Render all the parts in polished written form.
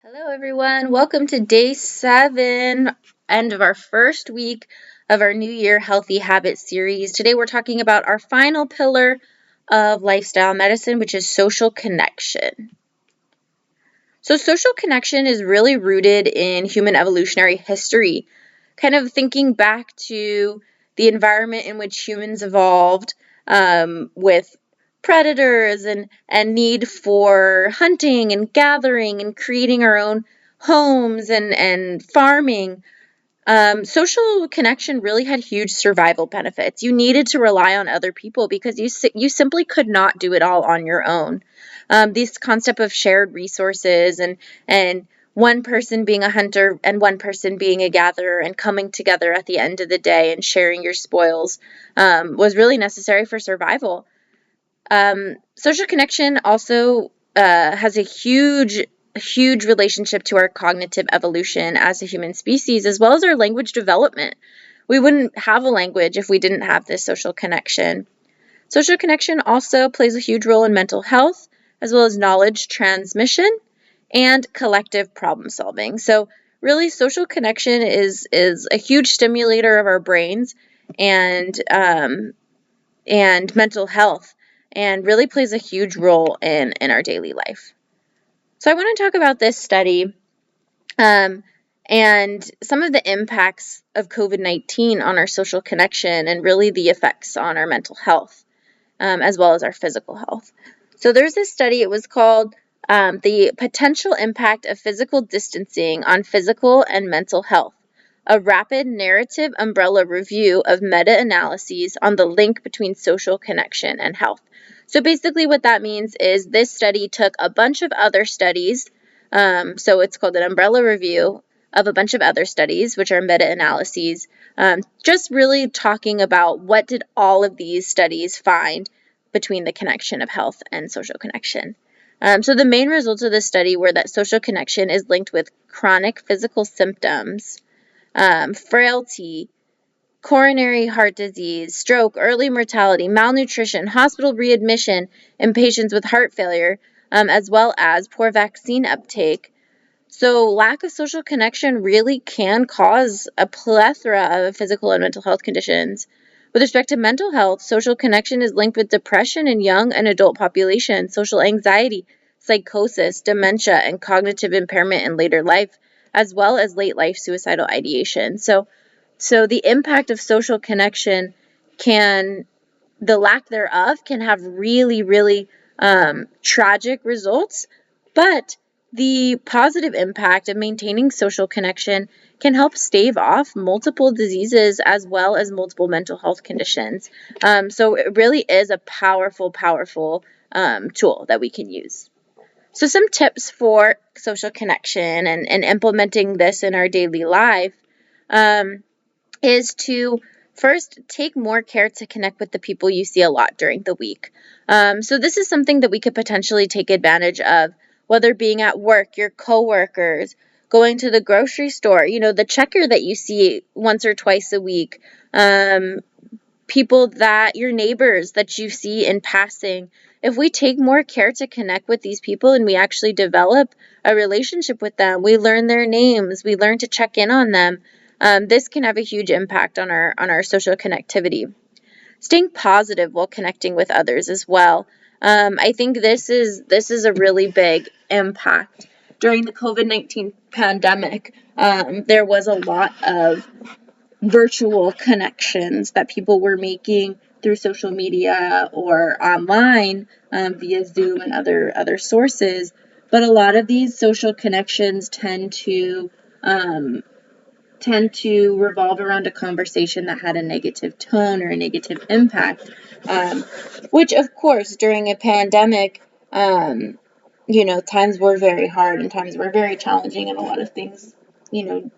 Hello, everyone. Welcome to day 7, end of our first week of our New Year Healthy Habits series. Today, we're talking about our final pillar of lifestyle medicine, which is social connection. So, social connection is really rooted in human evolutionary history, kind of thinking back to the environment in which humans evolved with predators and need for hunting and gathering and creating our own homes and farming. Social connection really had huge survival benefits. You needed to rely on other people because you simply could not do it all on your own. This concept of shared resources and one person being a hunter and one person being a gatherer and coming together at the end of the day and sharing your spoils was really necessary for survival. Social connection also has a huge relationship to our cognitive evolution as a human species, as well as our language development. We wouldn't have a language if we didn't have this social connection. Social connection also plays a huge role in mental health, as well as knowledge transmission and collective problem solving. So, really, social connection is a huge stimulator of our brains and mental health, and really plays a huge role in our daily life. So I want to talk about this study and some of the impacts of COVID-19 on our social connection and really the effects on our mental health as well as our physical health. So there's this study, it was called The Potential Impact of Physical Distancing on Physical and Mental Health, a rapid narrative umbrella review of meta-analyses on the link between social connection and health. So basically what that means is this study took a bunch of other studies, so it's called an umbrella review of a bunch of other studies, which are meta-analyses, just really talking about what did all of these studies find between the connection of health and social connection. So the main results of this study were that social connection is linked with chronic physical symptoms, frailty, coronary heart disease, stroke, early mortality, malnutrition, hospital readmission in patients with heart failure, as well as poor vaccine uptake. So lack of social connection really can cause a plethora of physical and mental health conditions. With respect to mental health, social connection is linked with depression in young and adult populations, social anxiety, psychosis, dementia, and cognitive impairment in later life, as well as late life suicidal ideation. So the impact of social connection the lack thereof can have really tragic results, but the positive impact of maintaining social connection can help stave off multiple diseases as well as multiple mental health conditions. So it really is a powerful tool that we can use. So some tips for social connection and implementing this in our daily life is to first take more care to connect with the people you see a lot during the week. So this is something that we could potentially take advantage of, whether being at work, your coworkers, going to the grocery store, the checker that you see once or twice a week, people that your neighbors that you see in passing. If we take more care to connect with these people and we actually develop a relationship with them, we learn their names, we learn to check in on them. This can have a huge impact on our social connectivity. Staying positive while connecting with others as well. I think this is a really big impact. During the COVID-19 pandemic, there was a lot of virtual connections that people were making through social media or online via Zoom and other sources. But a lot of these social connections tend to revolve around a conversation that had a negative tone or a negative impact, which of course during a pandemic, times were very hard and times were very challenging, and a lot of things,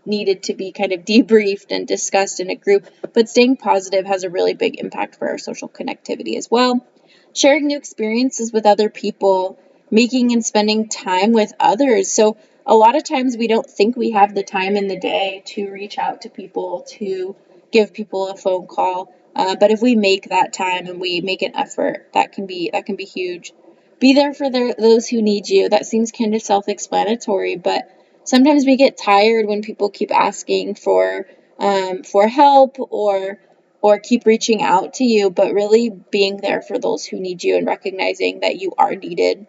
needed to be kind of debriefed and discussed in a group. But staying positive has a really big impact for our social connectivity as well. Sharing new experiences with other people, making and spending time with others. So a lot of times we don't think we have the time in the day to reach out to people, to give people a phone call. But if we make that time and we make an effort, that can be huge. be there for those who need you. That seems kind of self-explanatory, but sometimes we get tired when people keep asking for help or keep reaching out to you, but really being there for those who need you and recognizing that you are needed,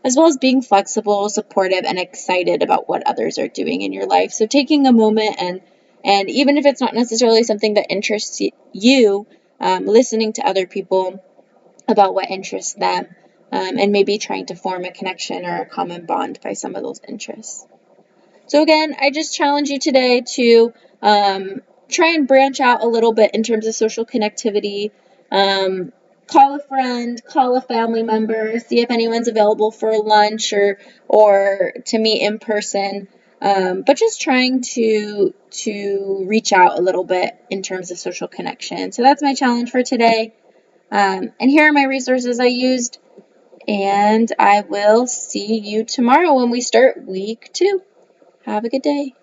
as well as being flexible, supportive, and excited about what others are doing in your life. So taking a moment and even if it's not necessarily something that interests you, listening to other people about what interests them, and maybe trying to form a connection or a common bond by some of those interests. So again, I just challenge you today to try and branch out a little bit in terms of social connectivity. Call a friend, call a family member, see if anyone's available for lunch or to meet in person. But just trying to reach out a little bit in terms of social connection. So that's my challenge for today. And here are my resources I used. And I will see you tomorrow when we start week 2. Have a good day.